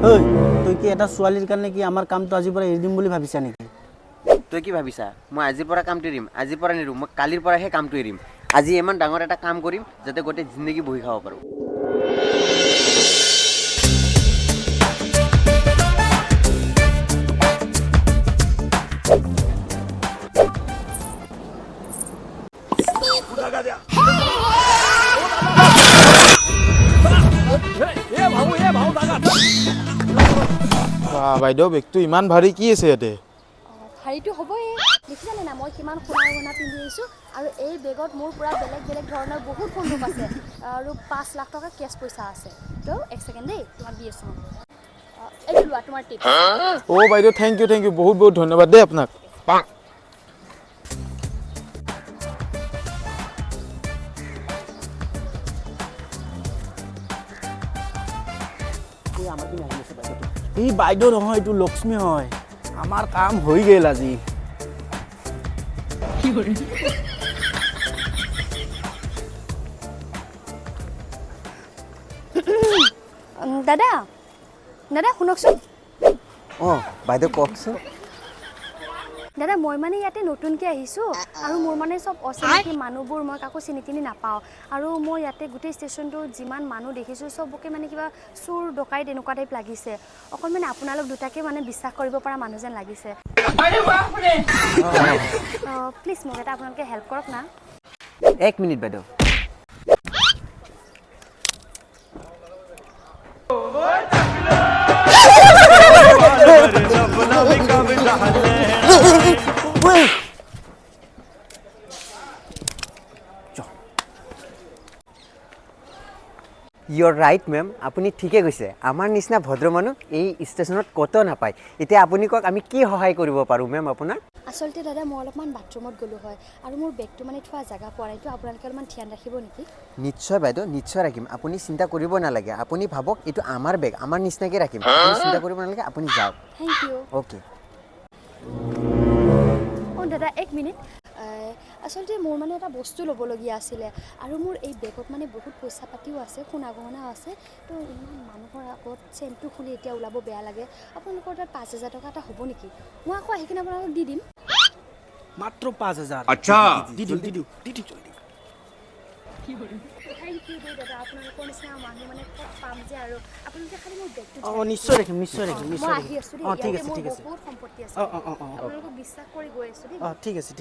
ঐ তই কি এটা ছোৱালীৰ কাৰণে কি আমাৰ কামটো আজিৰ পৰা এৰি দিম বুলি ভাবিছা নেকি? তই কি ভাবিছা মই আজিৰ পৰা কামটো এৰিম? আজিৰ পৰা নেৰোঁ, মই কালিৰ পৰাহে কামটো এৰিম। আজি ইমান ডাঙৰ এটা কাম কৰিম যাতে গোটেই জিন্দগী বহি খাব পাৰোঁ। বাইদেউ বেগটো ইমান ভাৰী কি আছে ইয়াতে? ভাৰীটো হ'বই, দেখিছানে না মই কিমান সোণাৰ গহনা পিন্ধি আহিছোঁ আৰু এই বেগত মোৰ পূৰা বেলেগ বেলেগ ধৰণৰ বহুত বন্দুক আছে আৰু 5 লাখ টকা কেছ পইচা আছে। তো এক ছেকেণ্ড দেই, তোমাক দি আছোঁ এইটো লোৱা তোমাৰ টিপ। অ' বাইদেউ থেংক ইউ বহুত বহুত ধন্যবাদ দেই আপোনাক। এই বাইদেউ নহয়, এইটো লক্ষ্মী হয়। আমাৰ কাম হৈ গ'ল আজি। দাদা দাদা শুনকচোন। অঁ বাইদেউ কওকচোন। দাদা মই মানে ইয়াতে নতুনকৈ আহিছোঁ আৰু মোৰ মানে চব অচিনাকি মানুহবোৰ, মই কাকো চিনি তিনি নাপাওঁ আৰু মই ইয়াতে গোটেই ষ্টেচনটোত যিমান মানুহ দেখিছোঁ চবকে মানে কিবা চোৰ ডকাইত এনেকুৱা টাইপ লাগিছে। অকল মানে আপোনালোক দুটাকে মানে বিশ্বাস কৰিব পৰা মানুহ যেন লাগিছে। প্লিজ মোক এটা আপোনালোকে হেল্প কৰক না। 1 মিনিট বাইদেউ। ইউৰ ৰাইট মেম, আপুনি ঠিকে কৈছে। আমাৰ নিচিনা ভদ্ৰ মানুহ এই ষ্টেচনত ক'তো নাপায়। এতিয়া আপুনি কওক আমি কি সহায় কৰিব পাৰোঁ মেম আপোনাক? আচলতে দাদা মই অলপমান বাথৰুমত গ'লোঁ হয় আৰু মোৰ বেগটো মানে থোৱা জেগা পোৱা নাইতো, আপোনালোকে অলপমান ধ্যান ৰাখিব নেকি? নিশ্চয় বাইদেউ, নিশ্চয় ৰাখিম। আপুনি চিন্তা কৰিব নালাগে। আপুনি ভাবক এইটো আমাৰ বেগ, আমাৰ নিচিনাকৈ ৰাখিম। আপুনি চিন্তা কৰিব নালাগে, আপুনি যাওক। Thank you. অ'কে। অঁ দাদা 1 মিনিট। আচলতে মোৰ মানে এটা বস্তু ল'বলগীয়া আছিলে আৰু মোৰ এই বেগত মানে বহুত পইচা পাতিও আছে, সোণা গহনাও আছে। তো ইমান মানুহৰ আগত চেইনটো খুলি এতিয়া ওলাব বেয়া লাগে। আপোনালোকৰ তাত 5,000 টকা এটা হ'ব নেকি? মই আকৌ আহি কিনে আপোনালোকক দি দিম। মাত্ৰ 5,000। আচ্ছা দি দিম জলদি। থেংক ইউ দেই দাদা, আপোনালোকৰ নিচিনা মানুহ মানে ক'ত পাম যে, আৰু আপোনালোকে খালি মোৰ বেগটো অঁ নিশ্চয় ৰাখিম। মই আহি আছোঁ দেই। অঁ ঠিক ইয়াতে আছে মোৰ ঠিক আছে। বহুত সম্পত্তি আছে, অঁ আপোনালোকক বিশ্বাস কৰি গৈ আছোঁ দেই। ঠিক আছে।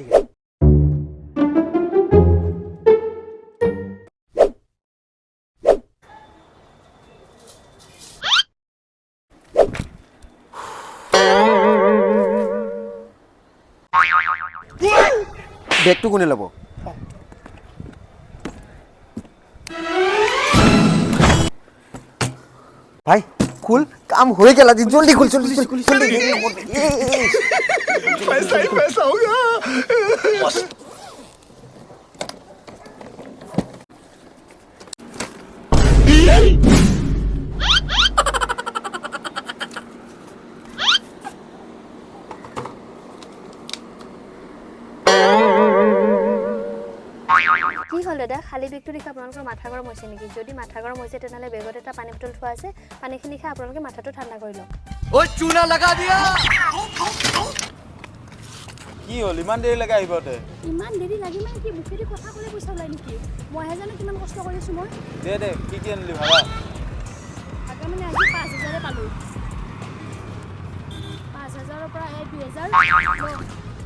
বেগটো কোনে ল'ব? ভাই খুল, কাম হৈ গেল আজি। জলদি খুল, জলদি। पैसा ही पैसा होगा। কি হ'ল দাদা, খালী বেগটো দেখি আপোনালোকৰ মাথা গৰম হৈছে নেকি? যদি মাথা গৰম হৈছে তেনেহ'লে বেগত এটা পানী বটল থোৱা আছে, পানীখিনি খাই আপোনালোকে মাথাটো ঠাণ্ডা কৰি লওক। চুনা লগা দিয়া। কি হ'ল ইমান দেৰিলৈকে আহিবতে? ইমান দেৰি লাগি মানে কি মুখেদি কথা ক'লে পইচা ওলাই নেকি? মইহে জানো কিমান কষ্ট কৰিছোঁ মই। দে কি আনিলি ভাড়া? আগৰ মানে আজি 5,000 পালোঁ। 5,000ৰ পৰা 2,000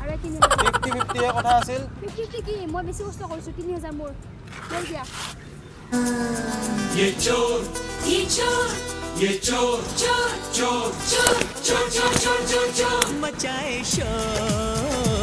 আৰু 3,000। 50-50 কথা আছিল। 50 কি? মই বেছি কষ্ট কৰিছোঁ। 3,000 মোৰ লৈ দিয়া। ये चोर चोर चोर चोर चोर चोर चोर चोर चोर चोर मचाए शोर।